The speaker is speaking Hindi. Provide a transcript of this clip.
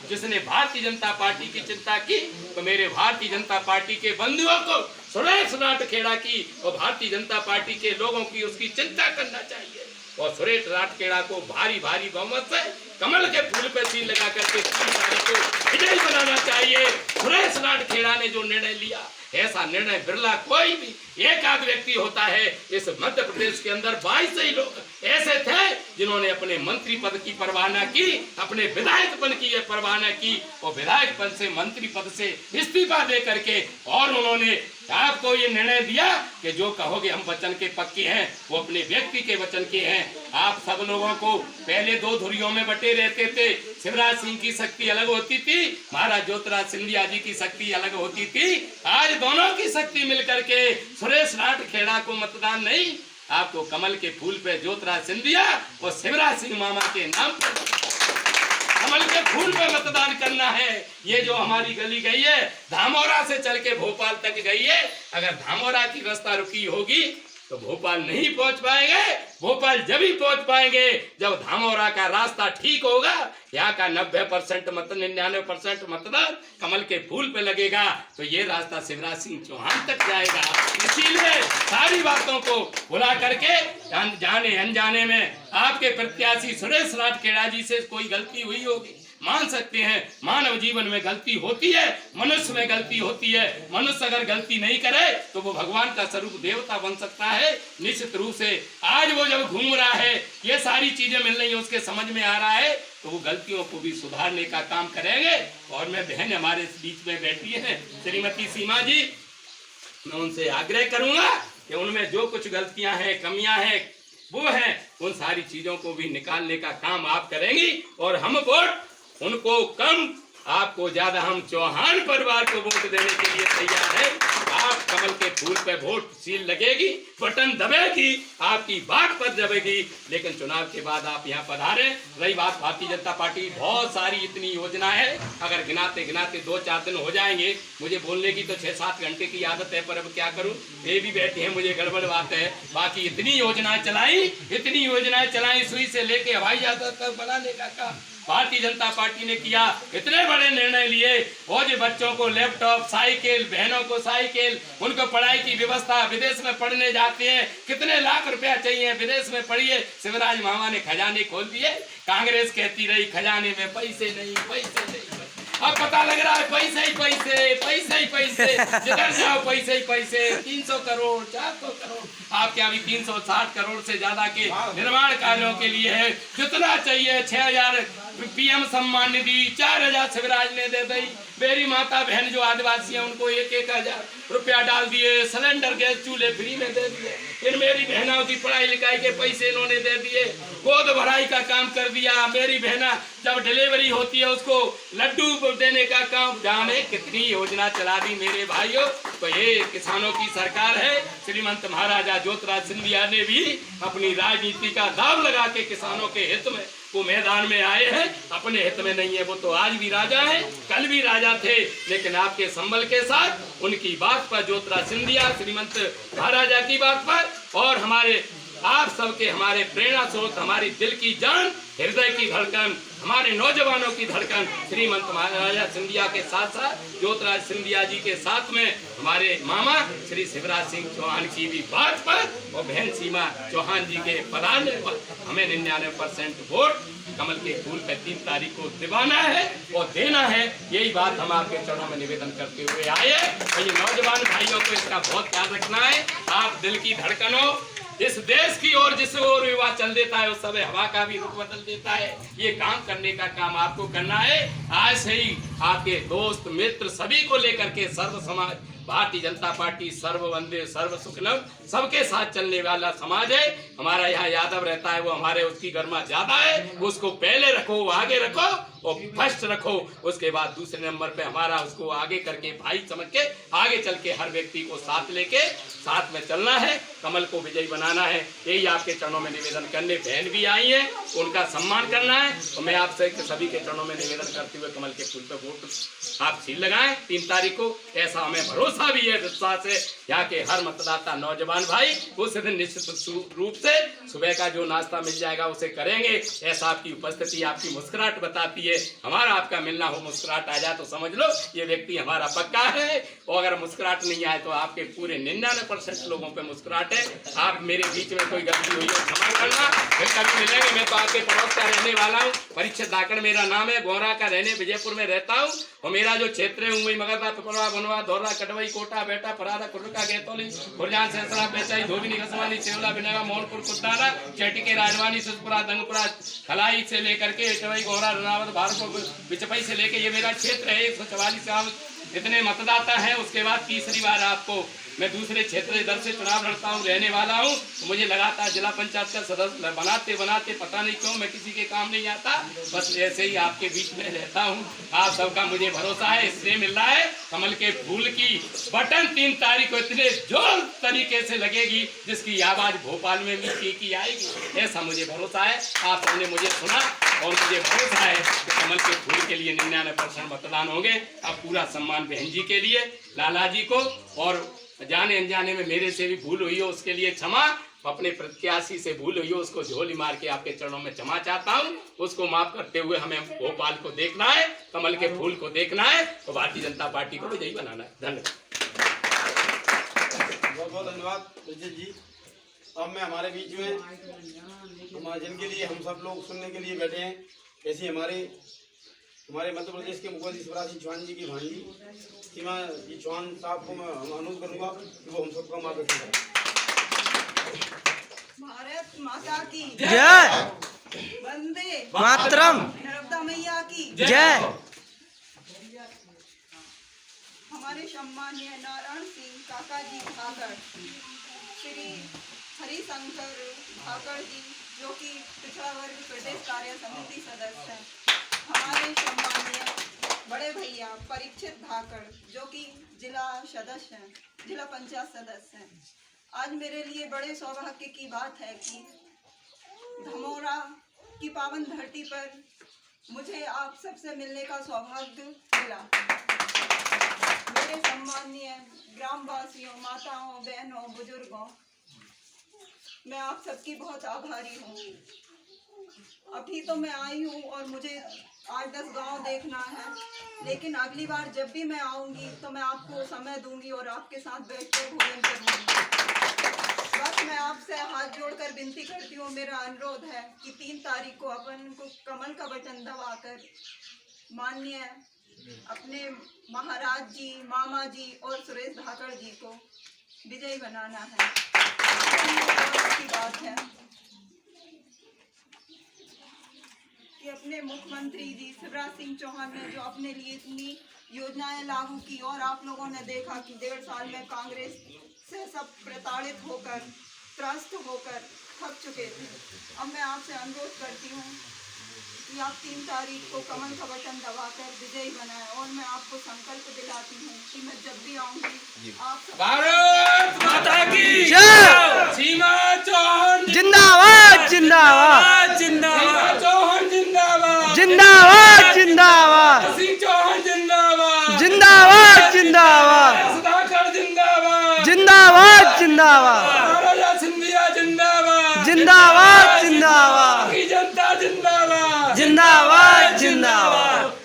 जिसने भारतीय जनता पार्टी की चिंता की, तो मेरे भारतीय जनता पार्टी के बंधुओं को सुरेश राठखेड़ा की और भारतीय जनता पार्टी के लोगों की उसकी चिंता करना चाहिए और सुरेश राठखेड़ा को भारी भारी बहुमत से कमल के फूल पे सील लगा करके को विजयी बनाना चाहिए। सुरेश राठखेड़ा ने जो निर्णय लिया, ऐसा निर्णय बिरला कोई भी एक आध व्यक्ति होता है। इस मध्य प्रदेश के अंदर 22 ही लोग ऐसे थे जिन्होंने अपने मंत्री पद की परवाह न की, अपने विधायक पद की परवाह न की और विधायक पद से मंत्री पद से इस्तीफा दे करके और उन्होंने आपको ये निर्णय दिया कि जो कहोगे हम वचन के पक्के हैं, वो अपने व्यक्ति के वचन के हैं। आप सब लोगों को पहले 2 धुरियों में बटे रहते थे। शिवराज सिंह की शक्ति अलग होती थी, महाराज ज्योतिराज सिंधिया जी की शक्ति अलग होती थी। आज दोनों की शक्ति मिलकर के सुरेश राठखेड़ा को मतदान नहीं, आपको कमल के फूल पे ज्योतिराज सिंधिया और शिवराज सिंह मामा के नाम पर कमल के फूल पे मतदान करना है। ये जो हमारी गली गई है, धामोरा से चल के भोपाल तक गई है, अगर धामोरा की रास्ता रुकी होगी तो भोपाल नहीं पहुंच पाएंगे। भोपाल जब ही पहुंच पाएंगे जब धामोरा का रास्ता ठीक होगा। यहाँ का 90% मत 99% मतदान कमल के फूल पे लगेगा, तो ये रास्ता शिवराज सिंह चौहान तक जाएगा। इसीलिए सारी बातों को भुला करके जाने अनजाने में आपके प्रत्याशी सुरेश राठखेड़ा जी से कोई गलती हुई होगी, मान सकते हैं। मानव जीवन में गलती होती है, मनुष्य में गलती होती है। मनुष्य अगर गलती नहीं करे तो वो भगवान का स्वरूप देवता बन सकता है निश्चित रूप से। आज वो जब घूम रहा है, ये सारी चीजें मिल रही है, उसके समझ में आ रहा है, तो वो गलतियों को भी सुधारने का काम करेंगे। और मैं बहन हमारे बीच में बैठी है श्रीमती सीमा जी, मैं उनसे आग्रह करूंगा कि उनमें जो कुछ गलतियां हैं, कमियां हैं, वो हैं, उन सारी चीजों को भी निकालने का काम आप करेंगी। और हम वोट उनको कम, आपको ज्यादा, हम चौहान परिवार को वोट देने के लिए तैयार है। आप कमल के फूल पे वोट सील लगेगी, बटन दबेगी, आपकी बात पर दबेगी, लेकिन चुनाव के बाद आप यहाँ पधारे। रही बात भारतीय जनता पार्टी, बहुत सारी इतनी योजना है, अगर गिनाते गिनाते 2-4 दिन हो जाएंगे। मुझे बोलने की तो 6-7 घंटे की आदत है, पर अब क्या करूं, ये भी बैठे हैं, मुझे गड़बड़ बात है। बाकी इतनी योजनाएं चलाई, सुई से लेके हवाई जहाज तक बनाने का काम भारतीय जनता पार्टी ने किया। इतने बड़े निर्णय लिए, और जो बच्चों को लैपटॉप, साइकिल, बहनों को साइकिल, उनको पढ़ाई की व्यवस्था, विदेश में पढ़ने जाते हैं, कितने लाख रुपया चाहिए, विदेश में पढ़िए। शिवराज मामा ने खजाने खोल दिए। कांग्रेस कहती रही खजाने में पैसे नहीं, पैसे नहीं। अब पता लग रहा है पैसे ही पैसे, पैसे ही पैसे, जिधर जाओ पैसे ही पैसे। 300 करोड़, 400 करोड़, आपके अभी 360 करोड़ से ज्यादा के निर्माण कार्यों के लिए है। जितना चाहिए 6000 पीएम सम्मान निधि, 4000 शिवराज ने दे दी। मेरी माता बहन जो आदिवासी है उनको 1-1 रुपया डाल दिए। सिलेंडर गैस चूल्हे फ्री में दे दिए। फिर मेरी बहनों की पढ़ाई लिखाई के पैसे इन्होंने दे दिए। गोद भराई का काम कर दिया। मेरी बहना जब डिलीवरी होती है उसको लड्डू देने का काम, जाने कितनी योजना चला दी मेरे भाइयों। तो ये किसानों की सरकार है। श्रीमंत महाराजा ज्योतिराज सिंधिया ने भी अपनी राजनीति का दाव लगा के किसानों के हित में वो मैदान में आए हैं, अपने हित में नहीं है। वो तो आज भी राजा हैं, कल भी राजा थे, लेकिन आपके संबल के साथ उनकी बात पर, ज्योतिराज सिंधिया श्रीमंत महाराजा की बात पर, और हमारे आप सबके, हमारे प्रेरणा स्रोत, हमारी दिल की जान, हृदय की धड़कन, हमारे नौजवानों की धड़कन श्रीमंत महाराजा सिंधिया के साथ साथ ज्योतिराज सिंधिया जी के साथ में हमारे मामा श्री शिवराज सिंह चौहान की भी बात पर और बहन सीमा चौहान जी के पधारने पर हमें 99% वोट कमल के फूल पे 3 तारीख को दिवाना है और देना है। यही बात हम आपके चरणों में निवेदन करते हुए आए। और ये नौजवान भाइयों को इसका बहुत ध्यान रखना है। आप दिल की धड़कन हो, इस देश की ओर जिस ओर युवा चल देता है उस समय हवा का भी रुख बदल देता है। ये काम करने का काम आपको करना है। आज से ही आपके दोस्त मित्र सभी को लेकर के सर्व समाज भारतीय जनता पार्टी सर्व वंदे सर्व सुखनम सबके साथ चलने वाला समाज है। हमारा यहाँ यादव रहता है, वो हमारे उसकी गर्मा ज्यादा है, उसको पहले रखो, आगे रखो और फर्स्ट रखो। उसके बाद दूसरे नंबर पे हमारा उसको आगे करके भाई समझ के आगे चल के हर व्यक्ति को साथ लेके साथ में चलना है, कमल को विजयी बनाना है। यही आपके चरणों में निवेदन करने बहन भी आई है, उनका सम्मान करना है। और मैं आपसे सभी के चरणों में निवेदन करते हुए कमल के फूल पर वोट आप सील लगाएं 3 तारीख को। ऐसा हमें भरोसा भी है, विश्वास है। यहाँ के हर मतदाता नौजवान भाई उस दिन निश्चित रूप से सुबह का जो नाश्ता मिल जाएगा उसे करेंगे। ऐसा आपकी उपस्थिति, आपकी मुस्कुराहट बताती है लिए हमारा आपका मिलना हो, मुस्कुराहट आ जाए तो समझ लो ये व्यक्ति हमारा पक्का है। और अगर मुस्कुराहट नहीं आए तो आपके पूरे 99% लोगों पे मुस्कुराहट है। आप मेरे बीच में कोई गलती हुई हो क्षमा करना, फिर कभी मिलेंगे। मैं तो आपके पड़ोस का रहने वाला हूँ, परीक्षित धाकड़ मेरा नाम है, गोरा का रहने विजयपुर में रहता हूँ। और मेरा जो क्षेत्र है मुंबई, मगरदा, पिपरवा, बनवा, धौरा, कटवई, कोटा, बेटा, परादा, कुर्रका, गैतौली, खुरजान, सहसरा, बेचाई, धोबिनी, घसवानी, सेवला, बिनेवा, मोहनपुर, कुटाना, चैटिके, राजवानी, सुजपुरा, दंगपुरा, खलाई से लेकर के इटवई, गोरा, रनावत, भारतपुर, बिचपई से लेकर ये मेरा क्षेत्र है। 144 साल इतने मतदाता है। उसके बाद तीसरी बार आपको मैं दूसरे क्षेत्र इधर से चुनाव लड़ता हूँ, रहने वाला हूँ। तो मुझे लगातार जिला पंचायत का सदस्य बनाते बनाते पता नहीं क्यों मैं किसी के काम नहीं आता, बस ऐसे ही आपके बीच में रहता हूँ। आप सबका मुझे भरोसा है, इसलिए मिल रहा है कमल के फूल की बटन 3 तारीख को इतने जोर तरीके से लगेगी जिसकी आवाज भोपाल में भी की आएगी, ऐसा मुझे भरोसा है। आप सबने मुझे सुना और मुझे भरोसा है कि कमल के फूल के लिए 99% मतदान होंगे। अब पूरा सम्मान बहन जी के लिए, लाला जी को, और जाने अनजाने में मेरे से भी भूल हुई हो उसके लिए क्षमा। अपने प्रत्याशी से भूल हुई हो उसको झोली मार के आपके चरणों में क्षमा चाहता हूँ। उसको माफ करते हुए हमें भोपाल को देखना है, कमल के फूल को देखना है, तो भारतीय जनता पार्टी को विजयी बनाना है। धन्यवाद, बहुत बहुत धन्यवाद रजत जी। अब मैं हमारे बीच में जिनके लिए हम सब लोग सुनने के लिए बैठे हैं, ऐसी हमारे मध्य प्रदेश के मुख्यमंत्री शिवराज सिंह चौहान जी की भांजी सीमा जी चौहान साहब को मैं अनुरोध करूंगा कि वो हम सबका मार्गदर्शन करें। भारत माता की जय, वंदे मातरम, नर्मदा मैया की जय। हमारे सम्मानीय नारायण सिंह काका जी धाकड़, श्री हरिशंकर धाकड़ जी जो कि पिछड़ा वर्ग प्रदेश कार्य समिति सदस्य हैं, हमारे सम्मानीय बड़े भैया परीक्षित धाकड़ जो कि जिला सदस्य हैं, जिला पंचायत सदस्य हैं। आज मेरे लिए बड़े सौभाग्य की बात है कि धमोरा की पावन धरती पर मुझे आप सबसे मिलने का सौभाग्य मिला। मेरे सम्मानीय ग्रामवासियों, माताओं, बहनों, बुजुर्गों, मैं आप सबकी बहुत आभारी हूँ। अभी तो मैं आई हूँ और मुझे 8-10 गांव देखना है, लेकिन अगली बार जब भी मैं आऊँगी तो मैं आपको समय दूंगी और आपके साथ बैठकर भोजन करूँगी। बस मैं आपसे हाथ जोड़कर विनती करती हूँ, मेरा अनुरोध है कि 3 तारीख को अपन को कमल का बटन दबाकर माननीय अपने महाराज जी, मामा जी और सुरेश धाकड़ जी को विजयी बनाना है। की बात है कि अपने मुख्यमंत्री जी शिवराज सिंह चौहान ने जो अपने लिए इतनी योजनाएं लागू की और आप लोगों ने देखा कि 1.5 साल में कांग्रेस से सब प्रताड़ित होकर, त्रस्त होकर थक चुके थे। अब मैं आपसे अनुरोध करती हूँ कि आप 3 तारीख को कमल का बटन दबाकर विजयी बनाएं और मैं आपको संकल्प दिलाती हूँ कि मैं जब भी आऊँगी आप भारत माता की जय। सीमा चौहान जिंदाबाद, जिंदाबाद, जिंदाबाद, चौहान जिंदाबाद, जिंदाबाद, जिंदाबाद, सिंह चौहान जिंदाबाद, जिंदाबाद, जिंदाबाद, सुधाकर जिंदाबाद, जिंदाबाद, जिंदाबाद, महाराजा सिंधिया जिंदाबाद, जिंदाबाद, जिंदाबाद, की जनता जिंदाबाद, जिंदाबाद, जिंदाबाद।